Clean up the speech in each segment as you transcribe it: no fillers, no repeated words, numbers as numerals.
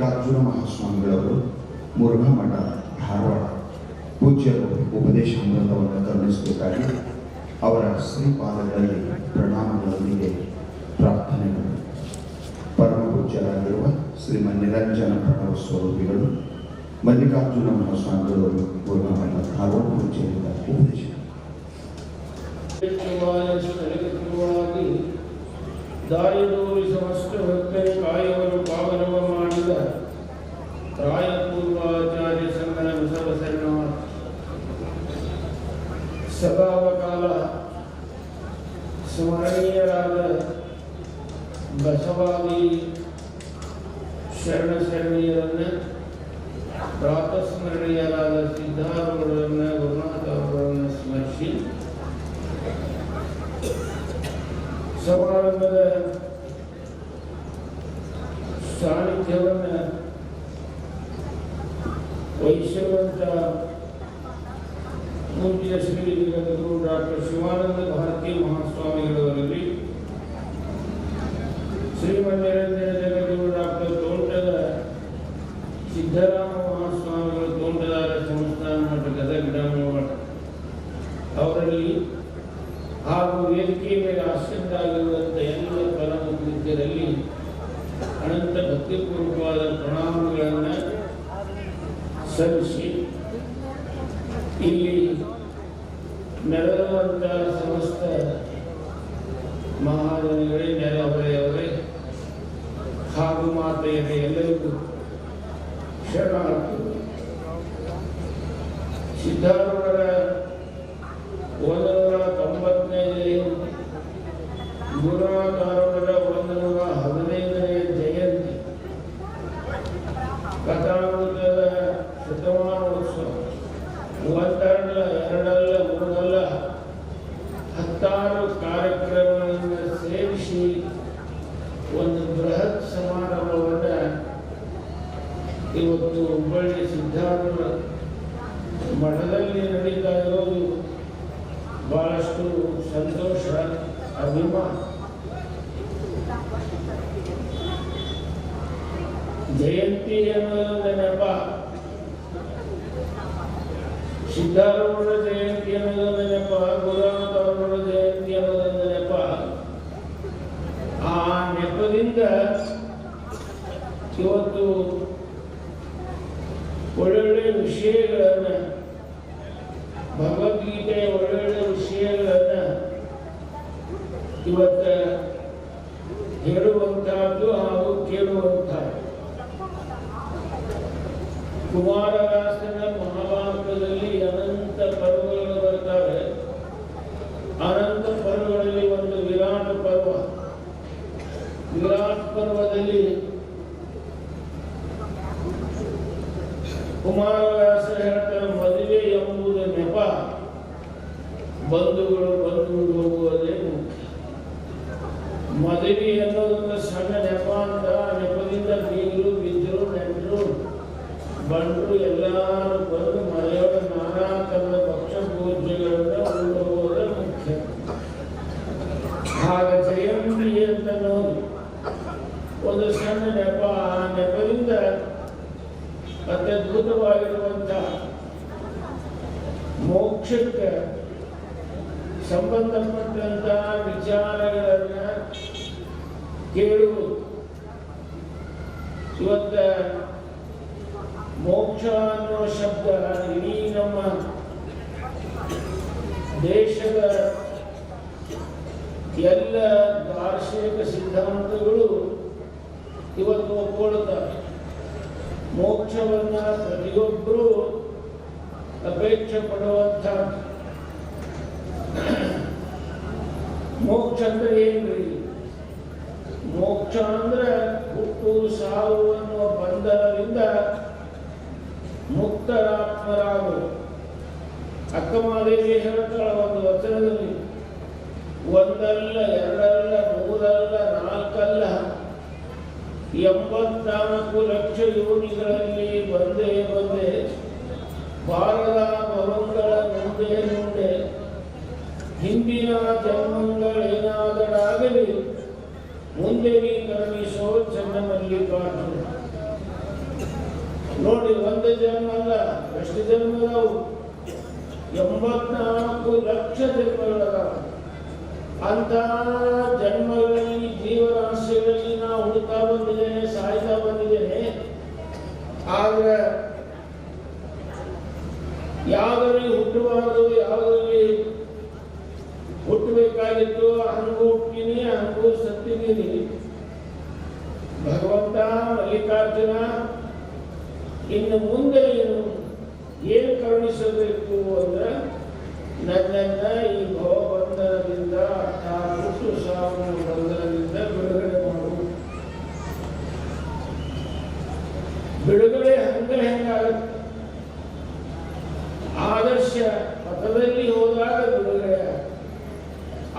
ಮಲ್ಲಿಕಾರ್ಜುನ ಮಹಾಸ್ವಾಮಿಗಳವರು ಮುರುಘಾ ಮಠ ಧಾರವಾಡ ಪೂಜ್ಯರು ಉಪದೇಶಾಮೃತವನ್ನು ಕರುಣಿಸಬೇಕಾಗಿ ಅವರ ಶ್ರೀಪಾದಗಳಲ್ಲಿ ಪ್ರಣಾಮಗಳೊಂದಿಗೆ ಪ್ರಾರ್ಥನೆಗಳು. ಪರಮ ಪೂಜ್ಯರಾಗಿರುವ ಶ್ರೀಮನ್ ನಿರಂಜನ ಪ್ರಣವ ಸ್ವರೂಪಿಗಳು ಮಲ್ಲಿಕಾರ್ಜುನ ಮಹಾಸ್ವಾಮಿಗಳವರು ಮುರುಘಾ ಮಠ ಧಾರವಾಡ ಪೂಜ್ಯರಿಂದ ಉಪದೇಶ. ದಾರಿದೂರಿ ಸಮಸ್ತ ಭಕ್ತರ ಕಾಯವರು ಪಾವನವ ಮಾಡಿದ ರಾಯಪೂರ್ವಾಚಾರ್ಯ ಸಂಗನ ಬಸವಶರಣ ಸದಾವಕಾಲ ಸ್ಮರಣೀಯರಾದ ಬಸವಾದಿ ಶರಣಶರಣೀಯರನ್ನು, ಪ್ರಾತಸ್ಮರಣೀಯರಾದ ಸಿದ್ಧಾರೂಢರನ್ನು, ಗುರುನಾಥ ಅವರನ್ನು ಸ್ಮರಿಸಿ ಸಮಾರಂಭದ ಸಾನ್ನಿಧ್ಯವನ್ನು ವಹಿಸುವಂತ ಪೂಜ್ಯ ಶ್ರೀ ಜಗದ್ಗುರು ಡಾಕ್ಟರ್ ಶಿವಾನಂದ ಭಾರತಿ ಮಹಾಸ್ವಾಮಿಗಳವರಲ್ಲಿ, ಶ್ರೀಮನ್ ನಿರಂಜನ ಜಗದ್ಗುರು ಡಾಕ್ಟರ್ ತೋಂಟದ ಸಿದ್ದರಾಮ ಮಹಾಸ್ವಾಮಿಗಳು ತೋಂಟದಾರ ಸಂಸ್ಥಾನ ಮಠ ಗದಗ ಗ್ರಾಮೀಣ ಮಠ ಅವರಲ್ಲಿ ಹಾಗೂ ವೇದಿಕೆ ಮೇಲೆ ಆಶ್ರಯರಾಗಿರುವಂಥ ಎಲ್ಲ ಪರಮ ಪೂಜ್ಯರಲ್ಲಿ ಅನಂತ ಭಕ್ತಿಪೂರ್ವಕವಾದ ಪ್ರಣಾಮಗಳನ್ನು ಸಲ್ಲಿಸಿ, ಇಲ್ಲಿ ನೆರೆದಿರುವಂಥ ಸಮಸ್ತ ಮಹಾಜನಗಳೇ, ನೆರೆಹೊರೆಯವರೇ ಹಾಗೂ ಮಾತೆಯರೇ ಎಲ್ಲರಿಗೂ ಶರಣಾರ್ಥಿ. ಸಿದ್ಧಾರೂಢರ 190ನೇ ಗುರುನಾಥ ಅವರ 115ನೇ ಜಯಂತಿ, ಕಥಾಮೃತದ ಶತಮಾನೋತ್ಸವ, ಒಂದಲ್ಲ ಎರಡಲ್ಲ ಮೂರಲ್ಲ 10 ಕಾರ್ಯಕ್ರಮಗಳನ್ನು ಸೇರಿಸಿ ಒಂದು ಬೃಹತ್ ಸಮಾರಂಭವನ್ನು ಇವತ್ತು ಹುಬ್ಬಳ್ಳಿ ಸಿದ್ಧಾರೂಢ ಮಠದಲ್ಲಿ ನಡೀತಾ ಇರೋದು ಬಹಳಷ್ಟು ಸಂತೋಷ, ಅಭಿಮಾನ. ಜಯಂತಿ ಅನ್ನೋದೊಂದು ನೆನಪ, ಸಿದ್ಧಾರೂಢ ಜಯಂತಿ ಅನ್ನೋದೊಂದು ನೆನಪ, ಗುರುನಾಥ ಅವರ ಜಯಂತಿ ಅನ್ನೋದೊಂದು ನೆನಪ. ಆ ನೆಪದಿಂದ ಇವತ್ತು ಒಳ್ಳೊಳ್ಳೆ ವಿಷಯಗಳನ್ನು, ಭಗವದ್ಗೀತೆಯ ಒಳ್ಳೊಳ್ಳೆ ವಿಷಯಗಳನ್ನು ಇವತ್ತ ಹೇಳುವಂತಹದ್ದು ಹಾಗೂ ಕೇಳುವಂತಹದ್ದು. ಕುಮಾರವ್ಯಾಸನ ಮಹಾಭಾರತದಲ್ಲಿ ಅನಂತ ಪರ್ವಗಳು ಬರ್ತವೆ. ಅನಂತ ಪರ್ವಗಳಲ್ಲಿ ಒಂದು ವಿರಾಟ್ ಪರ್ವ. ವಿರಾಟ್ ಪರ್ವದಲ್ಲಿ ಕುಮಾರವ್ಯಾಸ ಹೇಳ್ತಾರೆ, ಮದುವೆ ಎಂಬುದು ನೆಪ, ಬಂಧುಗಳು ಬಂದು ಹೋಗುವುದೇ ಮುಖ್ಯ. ಮದುವೆ ಅನ್ನೋದೊಂದು ಸಣ್ಣ ನೆಪ ಅಂತ, ನೆಪದಿಂದ ಬೀಗರು ಬಿದ್ದರು ನೆಂಟರು ಬಂಟರು ಎಲ್ಲರೂ ಬಂದು ಮನೆಯೊಳ ನಾನಾ ತನ್ನ ಪಕ್ಷ ಪೂಜೆಗಳನ್ನು ಉಂಟುವುದೇ ಮುಖ್ಯ. ಆಗ ಜಯಂತಿ ಅಂತ ಒಂದು ಸಣ್ಣ ನೆಪ. ಆ ನೆಪದಿಂದ ಅತ್ಯದ್ಭುತವಾಗಿರುವಂಥ ಮೋಕ್ಷಕ್ಕೆ ಸಂಬಂಧಪಟ್ಟಂತ ವಿಚಾರಗಳನ್ನ ಕೇಳುವುದು. ಇವತ್ತ ಮೋಕ್ಷ ಅನ್ನೋ ಶಬ್ದ ಇಡೀ ನಮ್ಮ ದೇಶದ ಎಲ್ಲ ದಾರ್ಶನಿಕ ಸಿದ್ಧಾಂತಗಳು ಇವತ್ತು ಒಪ್ಪಿಕೊಳ್ಳುತ್ತಾರೆ. ಮೋಕ್ಷವನ್ನ ಪ್ರತಿಯೊಬ್ಬರೂ ಅಪೇಕ್ಷೆ ಪಡುವಂಥ. ಮೋಕ್ಷ ಅಂದ್ರೆ ಏನ್ರಿ? ಮೋಕ್ಷ ಅಂದ್ರೆ ಹುಟ್ಟು ಸಾವು ಅನ್ನುವ ಬಂಧನದಿಂದ ಮುಕ್ತರಾತ್ಮರಾಗುವುದು. ಅಕ್ಕಮಾದೇವಿ ಹೇಳ್ತಾಳ ಒಂದು ವಚನದಲ್ಲಿ, ಒಂದಲ್ಲ ಎರಡಲ್ಲ ಮೂರಲ್ಲ ನಾಲ್ಕಲ್ಲ 84 ಲಕ್ಷ ಯೋನಿಗಳಲ್ಲಿ ಬಂದೇ ಬಾರದ ಭವಂಗಳ ಮುಂದೆ ಹಿಂದಿನ ಜನ್ಮಗಳೇನಾದರಾಗಲಿ ಮುಂದೆ ನೀ ಕರುಣಿಸೋ ಚನ್ನ ಮಲ್ಲಿಕಾರ್ಜುನ. ನೋಡಿ, ಒಂದು ಜನ್ಮ ಅಲ್ಲ, ಎಷ್ಟು ಜನ್ಮದವು? 84 ಲಕ್ಷ ಜನ್ಮಗಳದಾವ. ಅಂತ ಜನ್ಮಗಳಲ್ಲಿ ಜೀವರಾಶಿಗಳಲ್ಲಿ ನಾವು ಹುಡುಕ್ತಾ ಬಂದಿದ್ದೇನೆ, ಸಾಯ್ತಾ ಬಂದಿದ್ದೇನೆ. ಆದ್ರೆ ಯಾವುದರಲ್ಲಿ ಹುಟ್ಟುಬಾರದು, ಯಾವುದರಲ್ಲಿ ಹುಟ್ಟಬೇಕಾಗಿತ್ತು ಹಂಗೂ ಹುಟ್ಟಿನಿ, ಹಂಗೂ ಸತ್ತಿದ್ದೀನಿ. ಭಗವಂತ ಮಲ್ಲಿಕಾರ್ಜುನ ಇನ್ನು ಮುಂದೆ ಏನು ಕರುಣಿಸಬೇಕು ಅಂದ್ರೆ ನನ್ನನ್ನ ಈ ಭವಬಂಧನದಿಂದ, ಹುಟ್ಟು ಸಾವಿನ ಬಂಧನದಿಂದ ಬಿಡುಗಡೆ ಮಾಡು. ಬಿಡುಗಡೆ ಹೆಂಗಾಗುತ್ತೆ? ಆದರ್ಶ ಪಥದಲ್ಲಿ ಹೋದಾಗ ಬಿಡುಗಡೆ.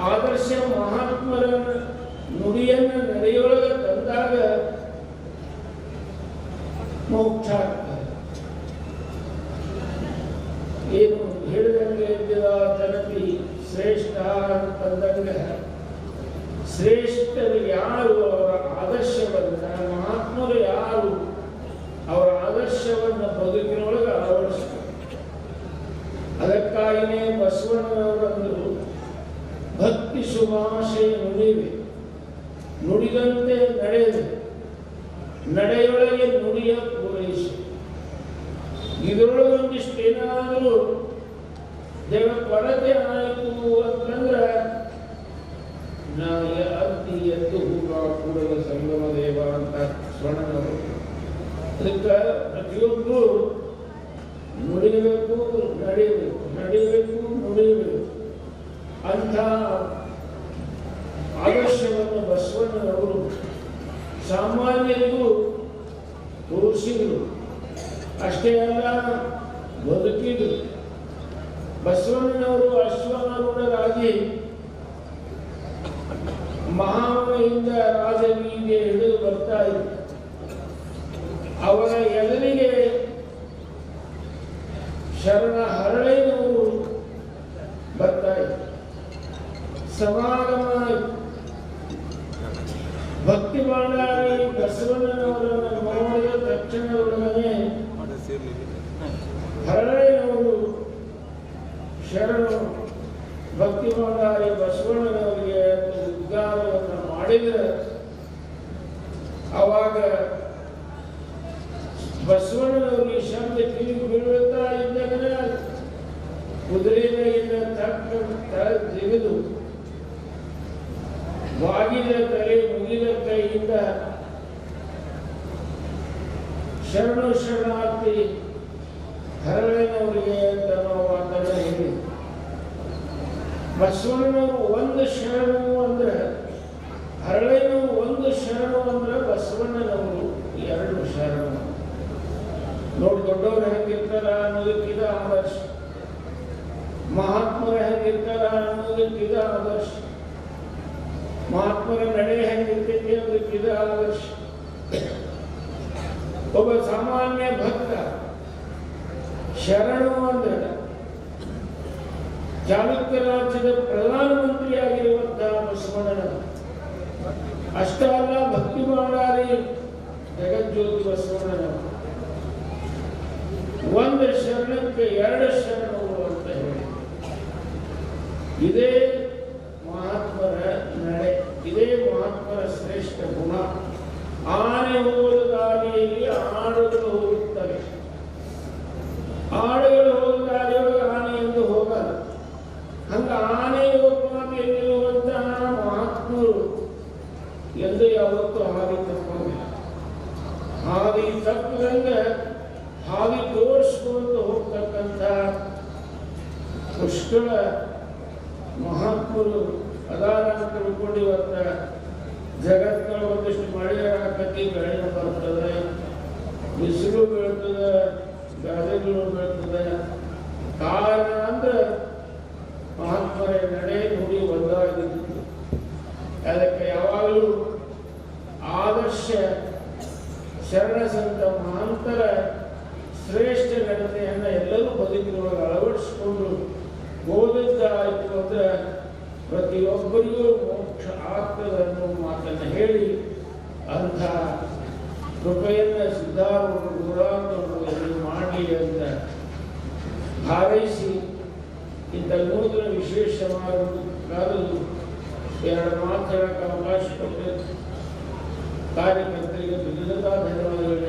ಆದರ್ಶ ಮಹಾತ್ಮರ ನುಡಿಯನ್ನು ನಡೆಯೊಳಗೆ ತಂದಾಗ ಮೋಕ್ಷ ಆಗ್ತದೆ. ಏನು ಹೇಳಿದಂಗೆ ಜನತಿ ಶ್ರೇಷ್ಠ ಅಂತಂದಂಗೆ ಶ್ರೇಷ್ಠರು ಯಾರು, ಅವರ ಆದರ್ಶವನ್ನ, ಮಹಾತ್ಮರು ಯಾರು, ಅವರ ಆದರ್ಶವನ್ನು ಬದುಕಿನೊಳಗೆ ಅಳವಡಿಸ್ತಾರೆ. ಅದಕ್ಕಾಗಿಯೇ ಬಸವಣ್ಣನವರಂದರು ಭಕ್ತಿ ಶುಭಾಶಯ ನುಡಿವೆ, ನುಡಿದಂತೆ ನಡೆದು ನಡೆಯೊಳಗೆ ನುಡಿಯ ಪೂರೈಸಿ. ಇದರೊಳಗೊಂದಿಷ್ಟು ಏನಾದರೂ ದೇವ ಕೊರತೆ ಆಯಿತು ಅಂತಂದ್ರೆ ಅತಿ ಎದ್ದು ಹೂಗ ಕೂಡಲ ಸಂಗಮ ದೇವ ಅಂತ ಸ್ವರ್ಣನವರು. ಅದಕ್ಕೆ ಪ್ರತಿಯೊಬ್ಬರು ನುಡಿಯಬೇಕು, ನಡೆಯಬೇಕು, ನಡೆಯಬೇಕು, ನುಡಿಯಬೇಕು ಅಂಥ ಆದರ್ಶವನ್ನು ಬಸವಣ್ಣನವರು ಸಾಮಾನ್ಯರಿಗೂ ತೋರಿಸಿದರು. ಅಷ್ಟೇ ಅಲ್ಲ, ಬದುಕಿದರು. ಬಸವಣ್ಣನವರು ಅಶ್ವನಾರೂಢರಾಗಿ ಮಹಾಮನೆಯಿಂದ ರಾಜಬೀದಿಗೆ ಹಿಡಿದು ಬರ್ತಾ ಇದ್ದರು. ಅವರ ಎದುರಿಗೆ ಶರಣ ಹರಳೆಯವರು ಬರ್ತಾ ಇದ್ದರು. ಸಮಾಗಮ ಭಕ್ತಿ ಭಂಡಾರಿ ಬಸವಣ್ಣನವರನ್ನು ನೋಡಿದ ತಕ್ಷಣದೊಡನೆ ಹರಳೆಯವರು ಶರಣು ಭಕ್ತಿ ಭಂಡಾರಿ ಬಸವಣ್ಣನವರಿಗೆ ಉದ್ಗಾರವನ್ನು ಮಾಡಿದರೆ ಅವಾಗ ಬಸವಣ್ಣನವರಿಗೆ ಶಬ್ದ ಕಿವಿ ಬೀಳುತ್ತಾ ಇದ್ದಾಗ ಕುದುರೆ ಮೇಲಿನ ತಳ ಜಿಗಿದು ಬಾಗಿದ ತಲೆ ಮುಗಿದ ಕೈಯಿಂದ ಶರಣು ಶರಣಾರ್ಥಿ ಹರಳೆನವರಿಗೆ ಅಂತ ನಾವು ಮಾತನ್ನ ಹೇಳಿ. ಬಸವಣ್ಣನವರು ಒಂದು ಶರಣು ಅಂದ್ರೆ, ಹರಳೆನವರು ಒಂದು ಶರಣು ಅಂದ್ರೆ ಬಸವಣ್ಣನವರು ಎರಡು ಶರಣು. ನೋಡಿ, ದೊಡ್ಡವರು ಹೆಂಗಿರ್ತಾರ ಅನ್ನೋದಕ್ಕಿದ ಆದರ್ಶ, ಮಹಾತ್ಮರ ಹೆಂಗಿರ್ತಾರ ಅನ್ನೋದಕ್ಕಿದ ಆದರ್ಶ, ಮಹಾತ್ಮರ ನಡೆ ಹೆಂಗಿರ್ತೈತಿ ಅನ್ನೋದಕ್ಕಿದ ಆದರ್ಶ. ಒಬ್ಬ ಸಾಮಾನ್ಯ ಭಕ್ತ ಶರಣು ಅಂದ್ರೆ ಚಾಲುಕ್ಯ ರಾಜ್ಯದ ಪ್ರಧಾನಮಂತ್ರಿಯಾಗಿರುವಂತಹ ಬಸವಣ್ಣನವರು. ಅಷ್ಟೇ ಅಲ್ಲ, ಭಕ್ತಿ ಭಂಡಾರಿ ಜಗಜ್ಯೋತಿ ಬಸವಣ್ಣನವರು. ಒಂದು ಶರಣಕ್ಕೆ ಎರಡು ಶರಣಗಳು ಅಂತ ಹೇಳಿ. ಇದೇ ಮಹಾತ್ಮರ ನಡೆ, ಇದೇ ಮಹಾತ್ಮರ ಶ್ರೇಷ್ಠ ಗುಣ. ಆನೆ ಹೋದ ದಾರಿಯಲ್ಲಿ ಆಡುಗಳು ಹೋಗುತ್ತವೆ, ಆಡುಗಳು ಹೋದ ದಾರಿಯೊಳಗೆ ಆನೆ ಎಂದು ಹೋಗಲ್ಲ. ಹಂಗ ಆನೆ ಹೋಗುವಂತಹ ಮಹಾತ್ಮರು ಎಂದು ಯಾವತ್ತೂ ಹಾದಿ ತಪ್ಪಿಲ್ಲ. ಹಾದಿ ತಪ್ಪದಂಗೆ ಹಾದಿ ತೋರಿಸ್ಕೊಂಡು ಹೋಗ್ತಕ್ಕಂಥ ಪುಷ್ಕಳ ಮಹಾತ್ಮರು ಅದಾರ ಅಂತ ತಿಳ್ಕೊಂಡು ಇವತ್ತ ಜಗತ್ತಿನ ಒಂದಿಷ್ಟು ಮಳೆ ಹಾಕಿ ಬೆಳೆ ಬರ್ತದೆ, ಬಿಸಿಲು ಬೀಳ್ತದೆ, ಗಾದೆಗಳು ಬೀಳ್ತದೆ. ಕಾರಣ ಅಂದ್ರೆ ಮಹಾತ್ಮರ ನಡೆ ನುಡಿ ಒಂದಾಗಿದ್ದು. ಅದಕ್ಕೆ ಯಾವಾಗಲೂ ಆದರ್ಶ ಶರಣ ಸಂತ ಮಹಾಂತರ ಶ್ರೇಷ್ಠ ನಡತೆಯನ್ನು ಎಲ್ಲರೂ ಬದುಕಿನೊಳಗೆ ಅಳವಡಿಸಿಕೊಂಡು ಹೋದದ್ದಾಯಿತು ಅಂದ್ರೆ ಪ್ರತಿಯೊಬ್ಬರಿಗೂ ಮೋಕ್ಷ ಆಗ್ತದೆ ಅನ್ನೋ ಮಾತನ್ನು ಹೇಳಿ ಅಂಥ ಕೃಪೆಯನ್ನು ಸಿದ್ಧಾರೂಢರು, ಗುರುರಾಮರು ಹಾರೈಸಿ ಇಂಥ ನೂತನ ವಿಶೇಷ ಸಮಾರಂಭಕ್ಕಾಗಲು ಎರಡು ಮಾತು ಹೇಳಕ್ಕೆ ಅವಕಾಶ ಕೊಟ್ಟು ಕಾರ್ಯಕರ್ತರಿಗೆ ಧನ್ಯವಾದಗಳು